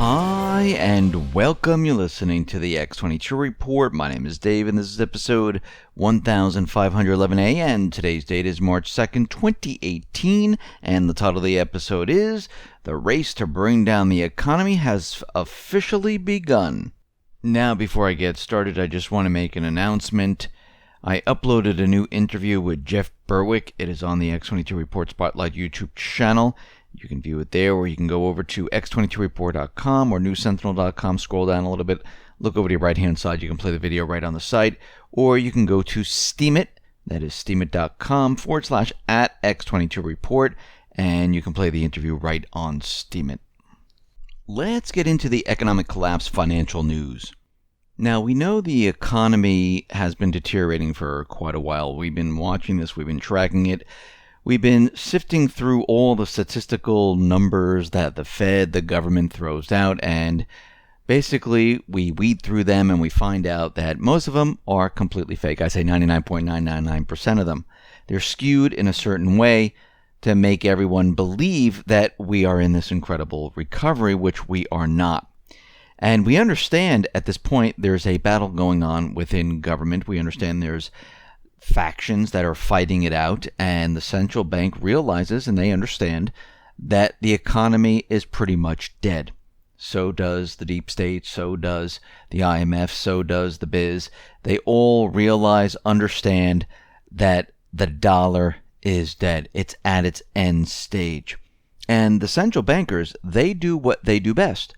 Hi, and welcome. You're listening to the X22 Report. My name is Dave, and this is episode 1511A, and today's date is March 2nd, 2018, and the title of the episode is The Race to Bring Down the Economy Has Officially Begun. Now, before I get started, I just want to make an announcement. I uploaded a new interview with Jeff Berwick. It is on the X22 Report Spotlight YouTube channel. You can view it there, or you can go over to x22report.com or newsentinel.com, scroll down a little bit, look over to your right-hand side. You can play the video right on the site, or you can go to Steemit, that is steemit.com/@x22report, and you can play the interview right on Steemit. Let's get into the economic collapse financial news. Now, we know the economy has been deteriorating for quite a while. We've been watching this, we've been tracking it. We've been sifting through all the statistical numbers that the Fed, the government throws out, and basically we weed through them and we find out that most of them are completely fake. I say 99.999% of them. They're skewed in a certain way to make everyone believe that we are in this incredible recovery, which we are not. And we understand at this point there's a battle going on within government. We understand there's factions that are fighting it out, and the central bank realizes and they understand that the economy is pretty much dead. So does the deep state, so does the IMF, so does the biz. They all realize, understand that the dollar is dead. It's at its end stage. And the central bankers, they do what they do best.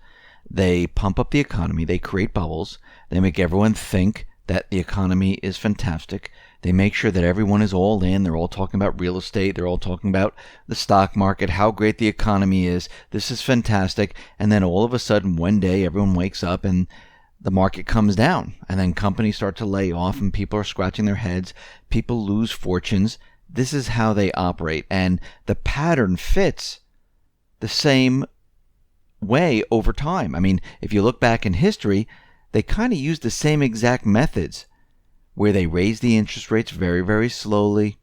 They pump up the economy, they create bubbles, they make everyone think that the economy is fantastic. They make sure that everyone is all in. They're all talking about real estate. They're all talking about the stock market, how great the economy is. This is fantastic. And then all of a sudden, one day, everyone wakes up and the market comes down. And then companies start to lay off and people are scratching their heads. People lose fortunes. This is how they operate. And the pattern fits the same way over time. I mean, if you look back in history, they kind of use the same exact methods where they raise the interest rates very, very slowly.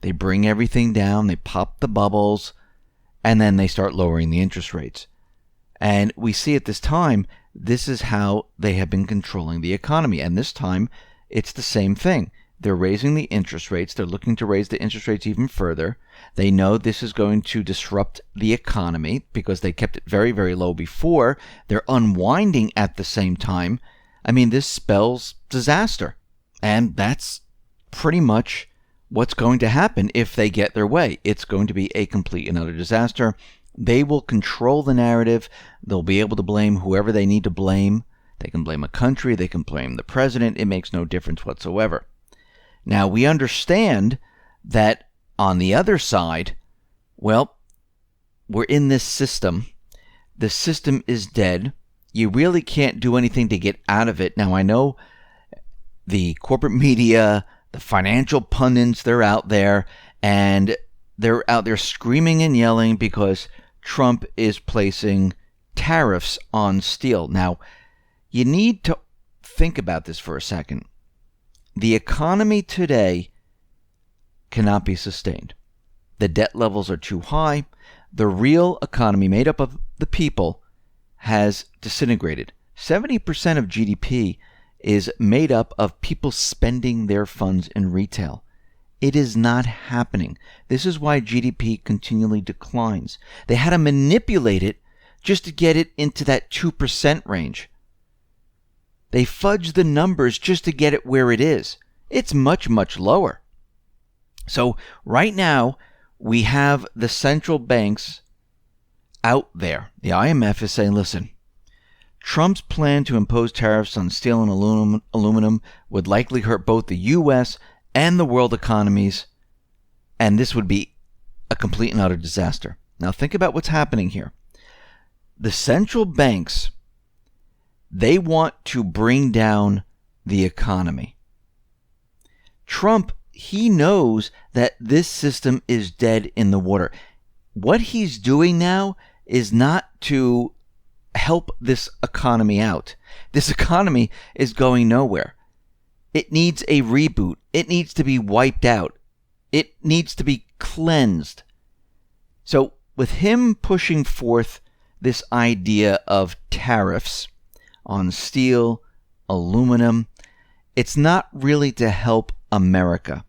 They bring everything down. They pop the bubbles, and then they start lowering the interest rates. And we see at this time, this is how they have been controlling the economy. And this time, it's the same thing. They're raising the interest rates. They're looking to raise the interest rates even further. They know this is going to disrupt the economy because they kept it very, very low before. They're unwinding at the same time. I mean, this spells disaster. And that's pretty much what's going to happen if they get their way. It's going to be a complete and utter disaster. They will control the narrative. They'll be able to blame whoever they need to blame. They can blame a country. They can blame the president. It makes no difference whatsoever. Now, we understand that on the other side, well, we're in this system. The system is dead. You really can't do anything to get out of it. Now, I know the corporate media, the financial pundits, they're out there, and they're out there screaming and yelling because Trump is placing tariffs on steel. Now, you need to think about this for a second. The economy today cannot be sustained. The debt levels are too high. The real economy, made up of the people, has disintegrated. 70% of GDP is made up of people spending their funds in retail. It is not happening. This is why GDP continually declines. They had to manipulate it just to get it into that 2% range. They fudge the numbers just to get it where it is. It's much, much lower. So right now, we have the central banks out there. The IMF is saying, listen, Trump's plan to impose tariffs on steel and aluminum would likely hurt both the U.S. and the world economies, and this would be a complete and utter disaster. Now think about what's happening here. The central banks, they want to bring down the economy. Trump, he knows that this system is dead in the water. What he's doing now is not to help this economy out. This economy is going nowhere. It needs a reboot. It needs to be wiped out. It needs to be cleansed. So with him pushing forth this idea of tariffs on steel, aluminum, it's not really to help America.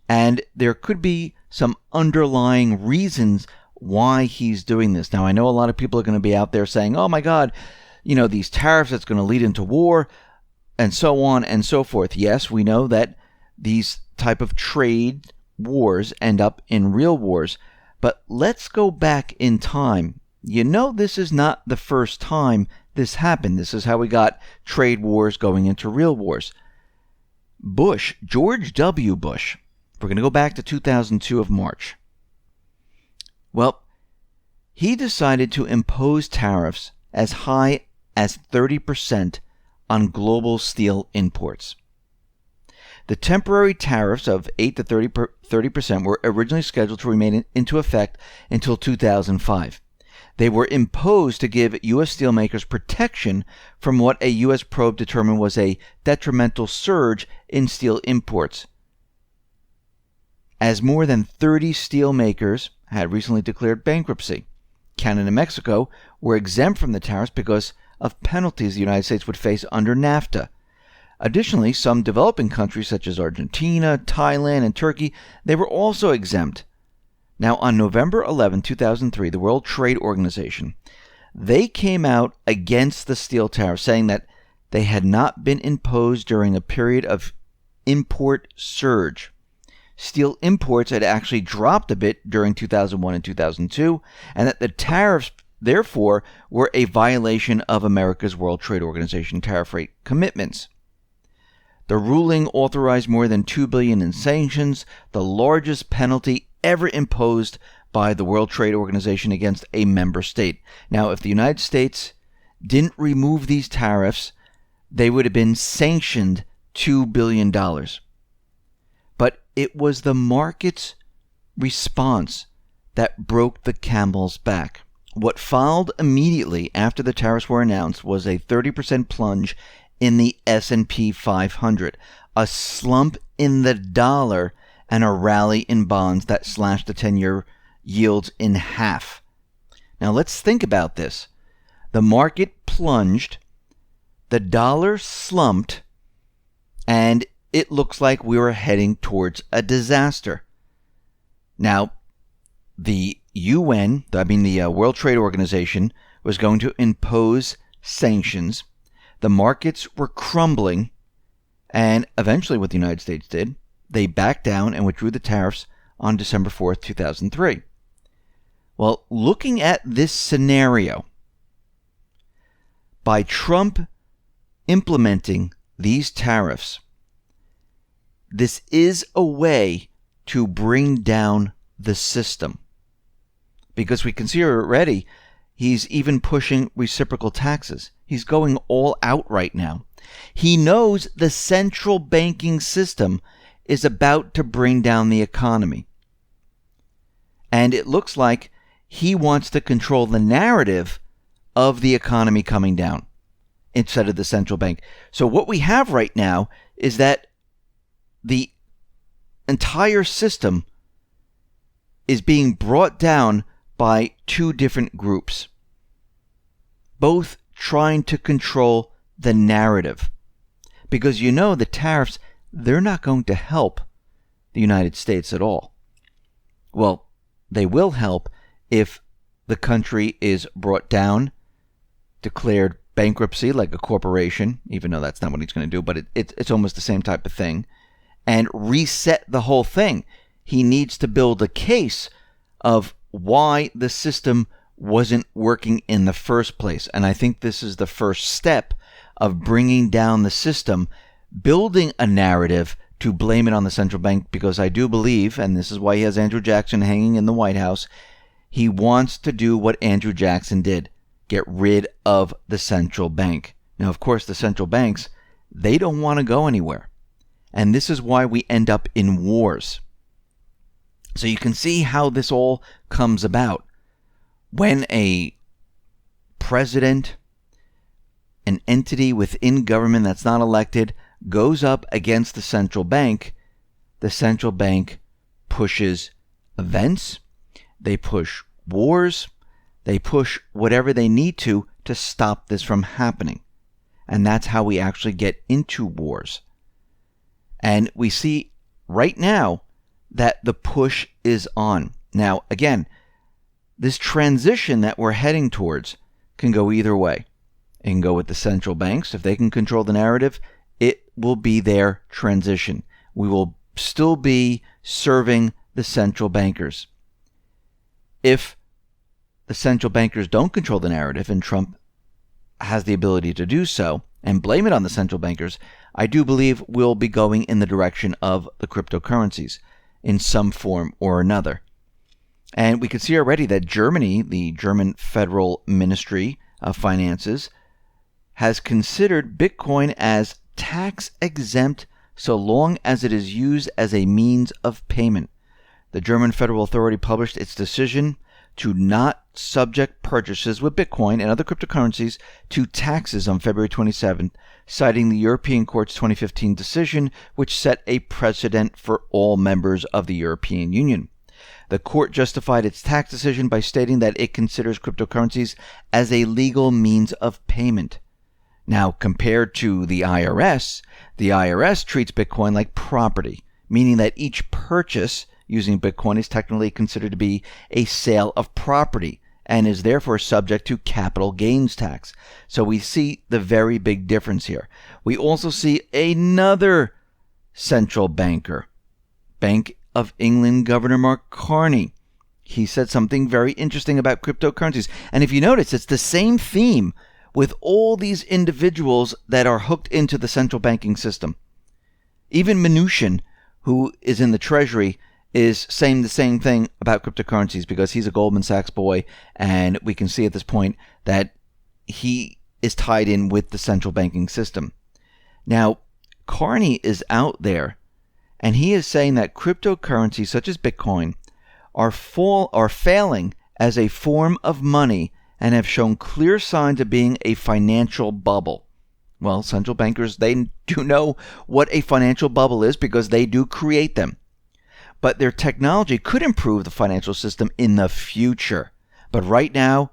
And there could be some underlying reasons why he's doing this. Now, I know a lot of people are going to be out there saying, oh my God, these tariffs, that's going to lead into war, and so on and so forth. Yes, we know that these type of trade wars end up in real wars. But let's go back in time. This is not the first time this happened. This is how we got trade wars going into real wars. George W. Bush, we're going to go back to 2002 of March. Well, he decided to impose tariffs as high as 30% on global steel imports. The temporary tariffs of 8 to 30% were originally scheduled to remain into effect until 2005. They were imposed to give U.S. steelmakers protection from what a U.S. probe determined was a detrimental surge in steel imports, as more than 30 steelmakers had recently declared bankruptcy. Canada and Mexico were exempt from the tariffs because of penalties the United States would face under NAFTA. Additionally, some developing countries such as Argentina, Thailand, and Turkey, they were also exempt. Now, on November 11, 2003, the World Trade Organization, they came out against the steel tariffs, saying that they had not been imposed during a period of import surge. Steel imports had actually dropped a bit during 2001 and 2002, and that the tariffs, therefore, were a violation of America's World Trade Organization tariff rate commitments. The ruling authorized more than $2 billion in sanctions, the largest penalty ever imposed by the World Trade Organization against a member state. Now, if the United States didn't remove these tariffs, they would have been sanctioned $2 billion. But it was the market's response that broke the camel's back. What followed immediately after the tariffs were announced was a 30% plunge in the S&P 500, a slump in the dollar, and a rally in bonds that slashed the 10-year yields in half. Now let's think about this. The market plunged, the dollar slumped, and it looks like we were heading towards a disaster. Now, the World Trade Organization, was going to impose sanctions. The markets were crumbling, and eventually what the United States did, they backed down and withdrew the tariffs on December 4th, 2003. Well, looking at this scenario, by Trump implementing these tariffs, this is a way to bring down the system. Because we can see already, he's even pushing reciprocal taxes. He's going all out right now. He knows the central banking system is about to bring down the economy. And it looks like he wants to control the narrative of the economy coming down instead of the central bank. So what we have right now is that the entire system is being brought down by two different groups, both trying to control the narrative. Because the tariffs, they're not going to help the United States at all. Well, they will help if the country is brought down, declared bankruptcy like a corporation, even though that's not what he's going to do, but it's almost the same type of thing, and reset the whole thing. He needs to build a case of why the system wasn't working in the first place. And I think this is the first step of bringing down the system, building a narrative to blame it on the central bank, because I do believe, and this is why he has Andrew Jackson hanging in the White House, he wants to do what Andrew Jackson did, get rid of the central bank. Now, of course, the central banks, they don't want to go anywhere. And this is why we end up in wars. So you can see how this all comes about. When a president, an entity within government that's not elected, goes up against the central bank pushes events, they push wars, They push whatever they need to stop this from happening. And that's how we actually get into wars. And we see right now that the push is on. Now, again, this transition that we're heading towards can go either way. It can go with the central banks. If they can control the narrative, it will be their transition. We will still be serving the central bankers. If the central bankers don't control the narrative, and Trump has the ability to do so, and blame it on the central bankers, I do believe we'll be going in the direction of the cryptocurrencies in some form or another. And we can see already that Germany, the German Federal Ministry of Finances, has considered Bitcoin as tax exempt so long as it is used as a means of payment. The German Federal Authority published its decision to not subject purchases with Bitcoin and other cryptocurrencies to taxes on February 27th, citing the European Court's 2015 decision, which set a precedent for all members of the European Union. The court justified its tax decision by stating that it considers cryptocurrencies as a legal means of payment. Now, compared to the IRS treats Bitcoin like property, meaning that each purchase using Bitcoin is technically considered to be a sale of property and is therefore subject to capital gains tax. So we see the very big difference here. We also see another central banker, Bank of England Governor Mark Carney. He said something very interesting about cryptocurrencies. And if you notice, it's the same theme with all these individuals that are hooked into the central banking system. Even Mnuchin, who is in the Treasury, is saying the same thing about cryptocurrencies because he's a Goldman Sachs boy, and we can see at this point that he is tied in with the central banking system. Now, Carney is out there, and he is saying that cryptocurrencies such as Bitcoin are failing as a form of money and have shown clear signs of being a financial bubble. Well, central bankers, they do know what a financial bubble is because they do create them. But their technology could improve the financial system in the future. But right now,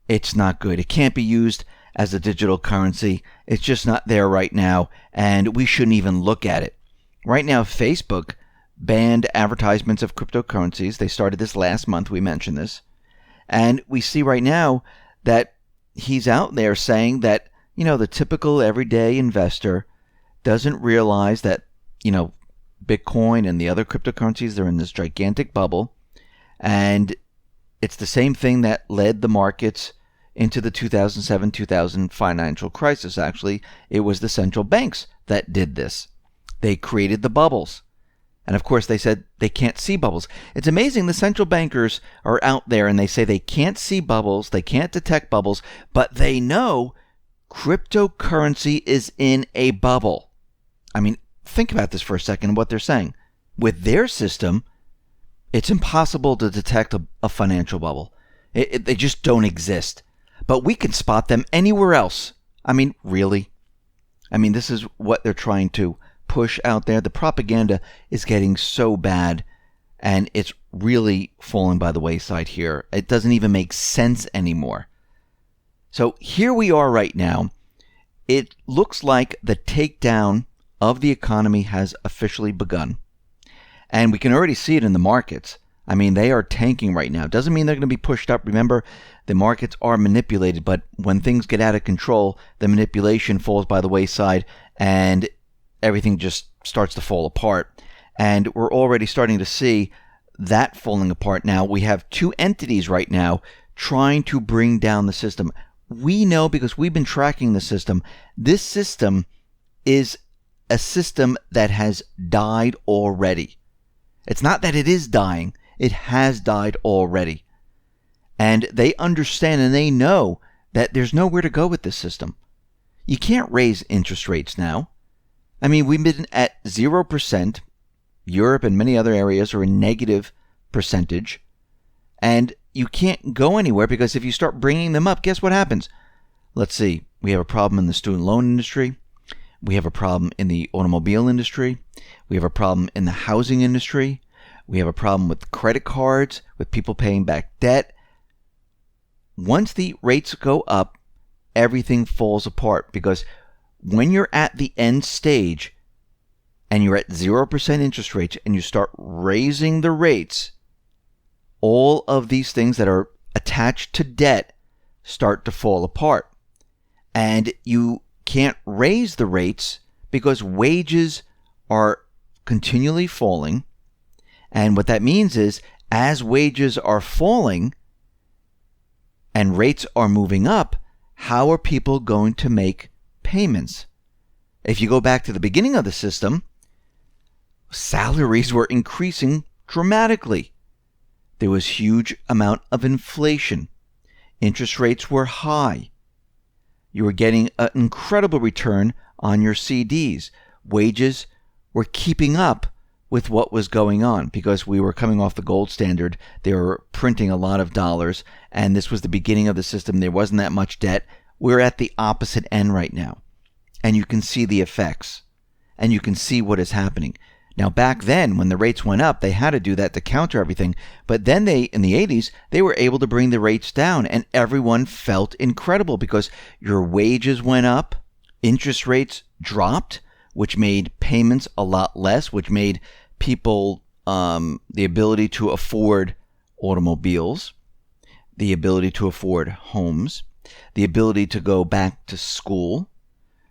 it's not good. It can't be used as a digital currency. It's just not there right now, and we shouldn't even look at it. Right now, Facebook banned advertisements of cryptocurrencies. They started this last month. We mentioned this. And we see right now that he's out there saying that, the typical everyday investor doesn't realize that, Bitcoin and the other cryptocurrencies, they're in this gigantic bubble. And it's the same thing that led the markets into the 2007-2000 financial crisis. Actually, it was the central banks that did this. They created the bubbles. And of course, they said they can't see bubbles. It's amazing the central bankers are out there and they say they can't see bubbles, they can't detect bubbles, but they know cryptocurrency is in a bubble. I mean, think about this for a second, what they're saying. With their system, it's impossible to detect a financial bubble. They just don't exist. But we can spot them anywhere else. I mean, really? I mean, this is what they're trying to push out there. The propaganda is getting so bad, and it's really falling by the wayside here. It doesn't even make sense anymore. So here we are right now. It looks like the takedown of the economy has officially begun. And we can already see it in the markets. I mean, they are tanking right now. Doesn't mean they're going to be pushed up. Remember, the markets are manipulated, but when things get out of control, the manipulation falls by the wayside and everything just starts to fall apart. And we're already starting to see that falling apart now. We have two entities right now trying to bring down the system. We know, because we've been tracking the system, this system is a system that has died already. It's not that it is dying. It has died already. And they understand and they know that there's nowhere to go with this system. You can't raise interest rates now. I mean, we've been at 0%. Europe and many other areas are a negative percentage. And you can't go anywhere because if you start bringing them up, guess what happens? Let's see. We have a problem in the student loan industry. We have a problem in the automobile industry. We have a problem in the housing industry. We have a problem with credit cards, with people paying back debt. once the rates go up, everything falls apart, because when you're at the end stage and you're at 0% interest rates and you start raising the rates, all of these things that are attached to debt start to fall apart. And you can't raise the rates because wages are continually falling. And what that means is, as wages are falling and rates are moving up, how are people going to make payments? If you go back to the beginning of the system, salaries were increasing dramatically. There was huge amount of inflation. Interest rates were high. You were getting an incredible return on your CDs. Wages were keeping up with what was going on because we were coming off the gold standard. They were printing a lot of dollars, and this was the beginning of the system. There wasn't that much debt. We're at the opposite end right now, and you can see the effects, and you can see what is happening. Now, back then, when the rates went up, they had to do that to counter everything. But then in the 80s, they were able to bring the rates down, and everyone felt incredible because your wages went up, interest rates dropped, which made payments a lot less, which made people the ability to afford automobiles, the ability to afford homes, the ability to go back to school,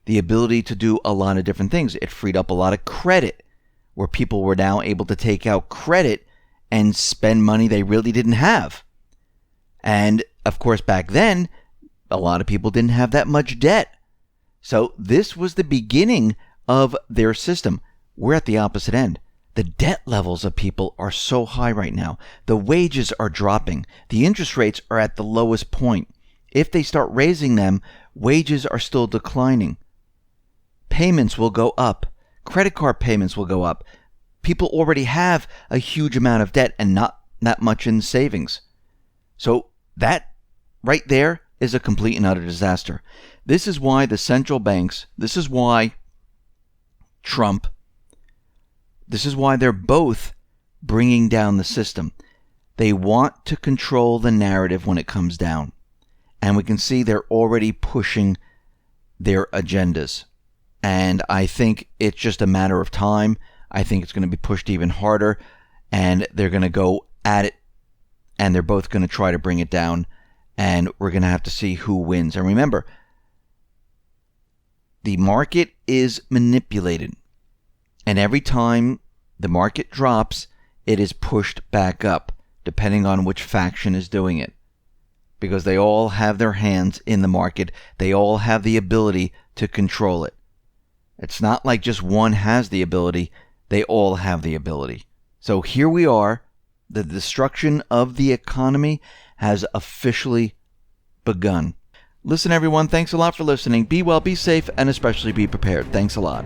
the ability to do a lot of different things. It freed up a lot of credit, where people were now able to take out credit and spend money they really didn't have. And, of course, back then, a lot of people didn't have that much debt. So this was the beginning of their system. We're at the opposite end. The debt levels of people are so high right now. The wages are dropping. The interest rates are at the lowest point. If they start raising them, wages are still declining. Payments will go up. Credit card payments will go up. People already have a huge amount of debt and not that much in savings. So that right there is a complete and utter disaster. This is why the central banks, this is why Trump, this is why they're both bringing down the system. They want to control the narrative when it comes down. And we can see they're already pushing their agendas. And I think it's just a matter of time. I think it's going to be pushed even harder, and they're going to go at it, and they're both going to try to bring it down, and we're going to have to see who wins. And remember, the market is manipulated, and every time the market drops, it is pushed back up, depending on which faction is doing it, because they all have their hands in the market. They all have the ability to control it. It's not like just one has the ability. They all have the ability. So here we are. The destruction of the economy has officially begun. Listen, everyone, thanks a lot for listening. Be well, be safe, and especially be prepared. Thanks a lot.